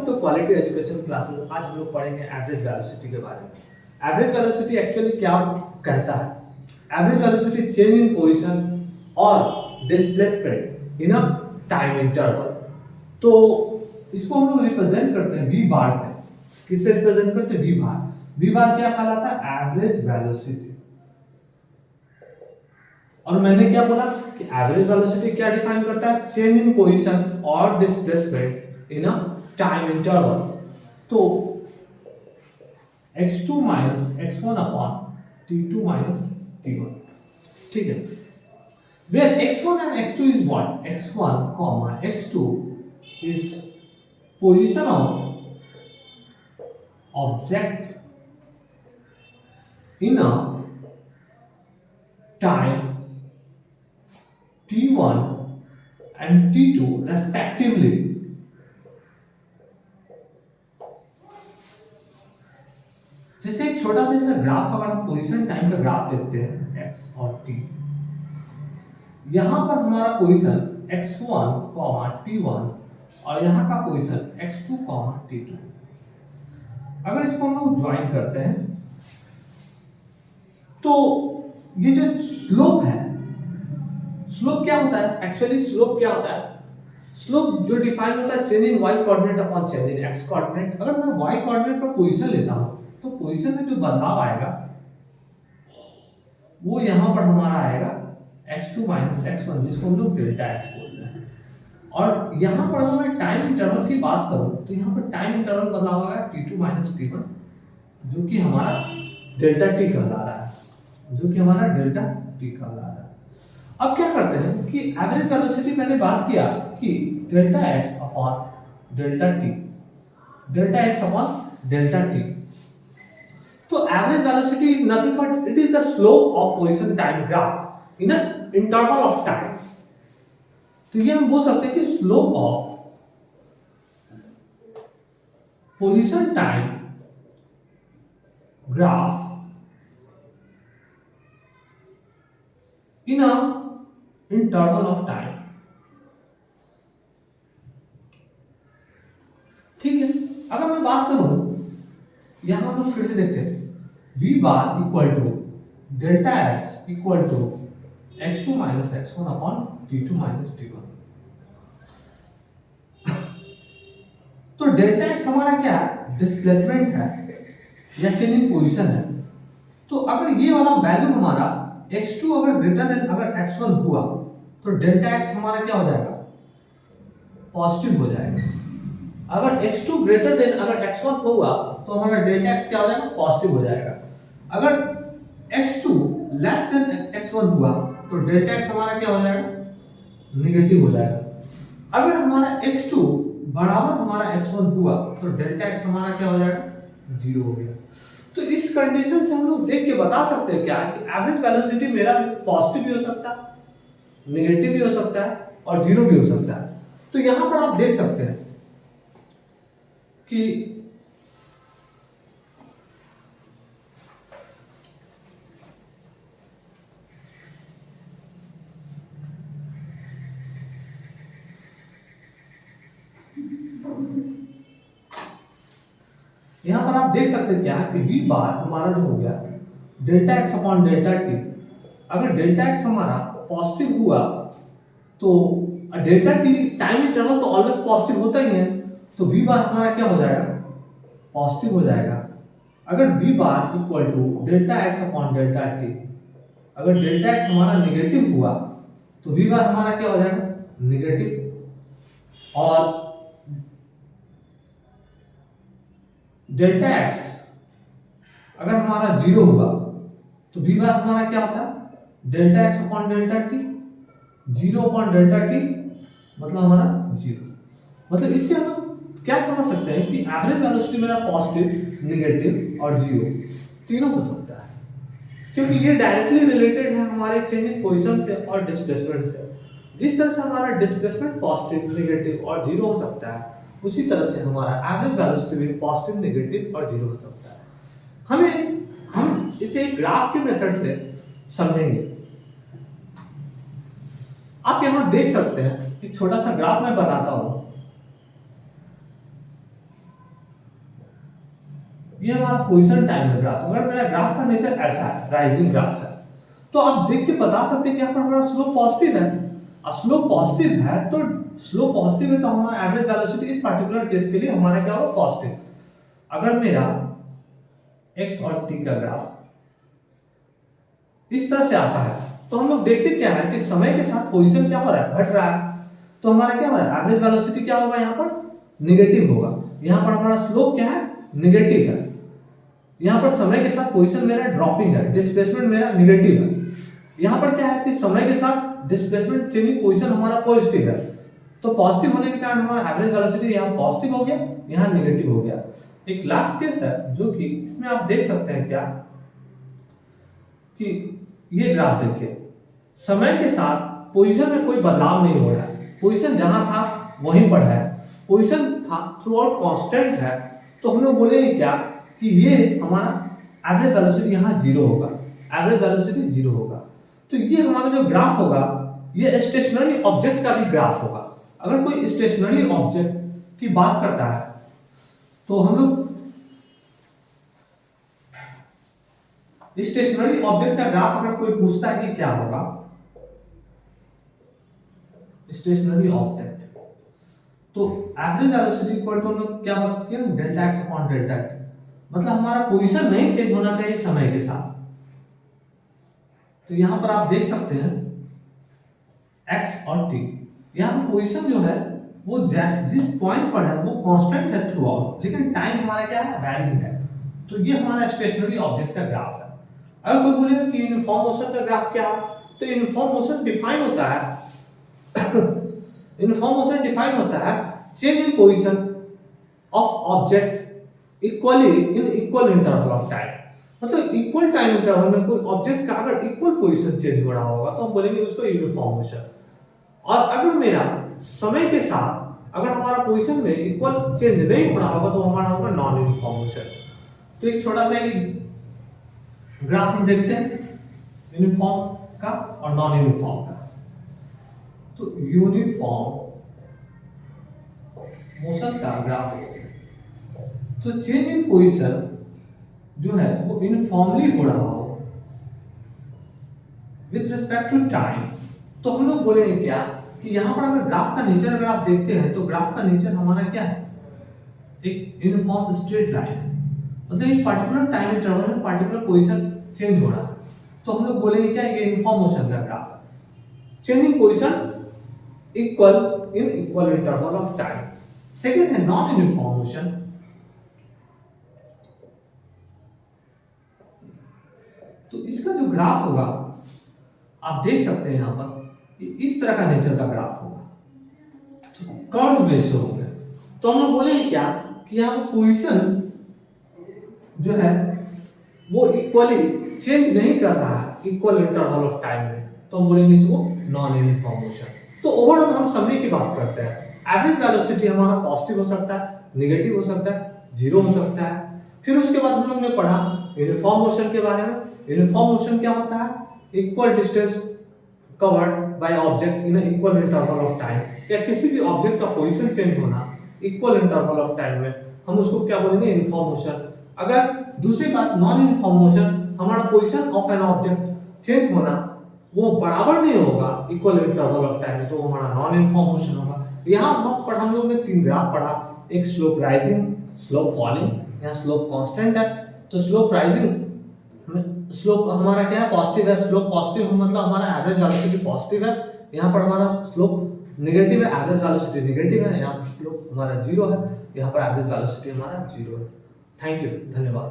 To quality education classes. आज हम लोग पढ़ेंगे एवरेज वेलोसिटी के बारे में। एवरेज वेलोसिटी एक्चुअली क्या कहता है? Average velocity change in position और displacement in a time interval. तो इसको हम लोग रिप्रेजेंट करते हैं वी बार से। किससे रिप्रेजेंट करते हैं? We bar. वी बार क्या कहलाता है? Average velocity. और मैंने क्या बोला कि एवरेज वेलोसिटी क्या डिफाइन करता है? चेंज इन पोजीशन और displacement in a time interval. तो x2 minus x1 upon t2 minus t1। ठीक है, where x1 and x2 is what? x1 comma x2 is position of object in a time t1 and t2 respectively। जैसे एक छोटा सा इसका graph, अगर हम पोजीशन टाइम का ग्राफ देखते हैं x और t, यहां पर हमारा पोजीशन x1, t1 और यहां का पोजीशन x2, t2। अगर इसको हम लोग ज्वाइन करते हैं तो ये जो स्लोप है, स्लोप क्या होता है? एक्चुअली स्लोप क्या होता है? स्लोप जो डिफाइन होता है change in y coordinate upon change in x coordinate. अगर मैं y कोऑर्डिनेट पर पोजीशन लेता हूं तो पोजीशन में जो बदलाव आएगा वो यहां पर हमारा आएगा x2 माइनस x1, जिसको हम लोग डेल्टा x बोल रहे हैं। और यहां पर अगर मैं टाइम इंटरवल की बात करूं तो यहां पर टाइम इंटरवल बदलाव आएगा t2 माइनस t1, जो कि हमारा डेल्टा t कहला रहा है, जो कि हमारा डेल्टा t कहला रहा है। अब क्या करते हैं कि एवरेज वेलोसिटी मैंने बात किया कि delta x upon delta t, delta x upon delta t। तो average velocity nothing but it is the slope of position time graph in a interval of time. तो ये हम बोल सकते हैं कि slope of position time graph in a interval of time. ठीक है, अगर मैं बात करूं, यहां हम फिर से देखते हैं v bar equal to delta x equal to x2 minus x1 upon t2 minus t1। तो डेल्टा x हमारा क्या है? डिस्प्लेसमेंट है या चेंज इन पोजीशन है। तो अगर ये वाला वैल्यू हमारा x2 अगर ग्रेटर देन अगर x1 हुआ तो डेल्टा x हमारा क्या हो जाएगा? पॉजिटिव हो जाएगा। अगर x2 ग्रेटर देन अगर x1 होगा तो हमारा डेल्टा x क्या हो जाएगा? पॉजिटिव हो जाएगा। अगर x2 लेस देन x1 हुआ तो डेल्टा x हमारा क्या हो जाएगा? नेगेटिव हो जाएगा। अगर हमारा x2 बराबर हमारा x1 हुआ तो डेल्टा x हमारा क्या हो जाएगा? 0 हो गया। तो इस कंडीशन से हम लोग देख के बता सकते हैं क्या कि एवरेज वेलोसिटी मेरा पॉजिटिव भी हो सकता है, नेगेटिव भी हो सकता है और 0 भी हो सकता है। तो यहां पर आप देख सकते हैं कि यहां पर आप देख सकते हैं क्या कि v बार हमारा जो हो गया delta x upon delta t। अगर डेल्टा x हमारा पॉजिटिव हुआ तो डेल्टा t टाइम इंटरवल तो ऑलवेज पॉजिटिव होता ही है, तो v बार हमारा क्या हो जाएगा? पॉजिटिव हो जाएगा। अगर v bar equal to delta x upon delta t, अगर डेल्टा x हमारा नेगेटिव हुआ तो v बार हमारा क्या हो जाएगा? नेगेटिव। और डेल्टा x अगर हमारा 0 हुआ तो v बार हमारा क्या होता है? Delta x upon delta t। 0 upon delta t मतलब हमारा 0। मतलब इससे हम क्या समझ सकते हैं कि एवरेज वेलोसिटी मेरा पॉजिटिव, नेगेटिव और 0 तीनों हो सकता है, क्योंकि ये डायरेक्टली रिलेटेड है हमारे चेंज इन पोजीशन से और डिस्प्लेसमेंट से। जिस तरह से हमारा डिस्प्लेसमेंट पॉजिटिव, नेगेटिव और 0 हो सकता है, उसी तरह से हमारा एवरेज वेलोसिटी भी पॉजिटिव, नेगेटिव और 0 हो सकता है। हम इसे एक ग्राफ के मेथड से समझेंगे। आप यहां देख सकते हैं एक छोटा सा ग्राफ मैं बनाता हूं। ये हमारा पोजीशन टाइम में ग्राफ। अगर मेरा ग्राफ का नेचर ऐसा है, राइजिंग ग्राफ है, तो आप देख के बता सकते हैं कि यहाँ पर हमारा स्लोप पॉजिटिव है। और स्लोप पॉजिटिव है तो स्लोप पॉजिटिव है तो हमारा एवरेज वेलोसिटी इस पर्टिकुलर केस के लिए हमारा क्या होगा, पॉजिटिव। अगर मेरा एक्स और टी का ग्राफ इस तरह से आता है तो हम लोग देखते क्या है कि समय के साथ पोजीशन क्या हो रहा है, घट रहा है। तो हमारा क्या हो रहा है, एवरेज वेलोसिटी क्या होगा, यहाँ पर निगेटिव होगा। यहाँ पर हमारा स्लोप क्या है, निगेटिव है। यहाँ पर समय के साथ पोजीशन मेरा ड्रॉपिंग है, डिस्प्लेसमेंट मेरा निगेटिव है। यहाँ पर क्या है कि समय के साथ डिस्प्लेसमेंट चेंजिंग पोजीशन हमारा पॉजिटिव है। तो पॉजिटिव होने के कारण हमारा एवरेज वेलोसिटी यहाँ पॉजिटिव हो गया, यहाँ निगेटिव हो गया। एक लास्ट केस है जो कि इसमें आप देख सकते हैं क्या कि ये ग्राफ देखिए, समय के साथ पोजीशन में कोई बदलाव नहीं हो रहा है, पोजीशन जहां था वहीं पर है, पोजीशन था थ्रू आउट कांस्टेंट है। तो हम लोग बोलेंगे क्या कि ये हमारा एवरेज वेलोसिटी यहाँ जीरो होगा, एवरेज वेलोसिटी जीरो होगा। तो ये हमारा जो ग्राफ होगा ये स्टेशनरी ऑब्जेक्ट का भी ग्राफ होगा। अगर कोई स्टेशनरी ऑब्जेक्ट की बात करता है तो हम लोग स्टेशनरी ऑब्जेक्ट का ग्राफ अगर कोई पूछता है कि क्या होगा, स्टेशनरी ऑब्जेक्ट, तो एवरेज वेलोसिटी इक्वल टू हम लोग क्या बात किया, delta x upon delta T. मतलब हमारा पोजीशन नहीं चेंज होना चाहिए समय के साथ। तो यहां पर आप देख सकते हैं एक्स और टी, यहां पर पोजीशन जो है वो जिस पॉइंट पर है वो कांस्टेंट है थ्रू आउट, लेकिन टाइम हमारा क्या है, वैरिंग है। तो ये हमारा स्टेशनरी ऑब्जेक्ट का ग्राफ है। अगर कोई बोलेगा कि यूनिफॉर्म मोशन का ग्राफ क्या है, तो यूनिफॉर्म मोशन डिफाइन होता है यूनिफॉर्म मोशन डिफाइन होता है change in position of object equally in equal interval of time. मतलब इक्वल टाइम इंटरवल में कोई ऑब्जेक्ट का अगर इक्वल पोजीशन चेंज हो रहा होगा तो हम बोलेंगे उसको यूनिफॉर्म मोशन। और अगर मेरा समय के साथ अगर हमारा पोजीशन में इक्वल चेंज नहीं हो रहा होगा तो हमारा होगा नॉन यूनिफॉर्म मोशन। तो एक छोटा सा ग्राफ में देखते हैं यूनिफॉर्म का और नॉन यूनिफॉर्म का। तो यूनिफॉर्म मोशन का ग्राफ देखते हैं, तो चेंज इन पोजीशन जो है वो यूनिफॉर्मली हो रहा हो विथ रिस्पेक्ट टू टाइम। तो हम लोग बोलेंगे क्या कि यहां पर अगर ग्राफ का नेचर अगर आप देखते हैं तो ग्राफ का नेचर हमारा क्या है, एक यूनिफॉर्म स्ट्रेट लाइन है। मतलब एक पर्टिकुलर टाइम इंटरवल में पर्टिकुलर पोजीशन चेंज हो रहा है। तो हम लोग बोलेंगे क्या, ये यूनिफॉर्म मोशन का ग्राफ है, changing position equal in equal interval of time. Second है नॉन यूनिफॉर्म मोशन। तो इसका जो ग्राफ होगा आप देख सकते हैं यहां पर इस तरह का नेचर का ग्राफ होगा, तो कर्व बेस हो गया। तो हम लोग बोलेंगे क्या कि यहां पर पोजीशन जो है वो इक्वली चेंज नहीं कर रहा है इक्वल इंटरवल ऑफ टाइम में, तो हम बोलेंगे इसको नॉन यूनिफॉर्म मोशन। तो ओवरऑल हम समरी की बात करते हैं, एवरेज वेलोसिटी हमारा पॉजिटिव हो सकता है, नेगेटिव हो सकता है, जीरो हो सकता है। फिर उसके बाद हम लोग ने पढ़ा यूनिफॉर्म मोशन के बारे में। यूनिफॉर्म मोशन क्या होता है, equal distance covered by object in equal interval of time, या किसी भी ऑब्जेक्ट का पोजीशन चेंज होना इक्वल इंटरवल ऑफ टाइम में, हम उसको क्या बोलेंगे, यूनिफॉर्म मोशन। अगर दूसरी बात नॉन यूनिफॉर्म मोशन, हमारा position of an object change होना वो बराबर नहीं होगा इक्वल इंटरवल ऑफ टाइम में, तो हमारा नॉन यूनिफॉर्म मोशन होगा। यहाँ हम लोगों ने तीन ग्राफ पढ़ा, एक स्लोप राइजिंग, स्लोप फॉलिंग, यहाँ स्लोप कांस्टेंट है। तो स्लोप राइजिंग स्लोप हमारा क्या है, पॉजिटिव है। स्लोप पॉजिटिव मतलब हमारा एवरेज वेलोसिटी पॉजिटिव है। यहाँ पर हमारा स्लोप नेगेटिव है, एवरेज वेलोसिटी नेगेटिव है। यहाँ पर स्लोप हमारा जीरो है, यहाँ पर एवरेज वेलोसिटी हमारा जीरो है। थैंक यू, धन्यवाद।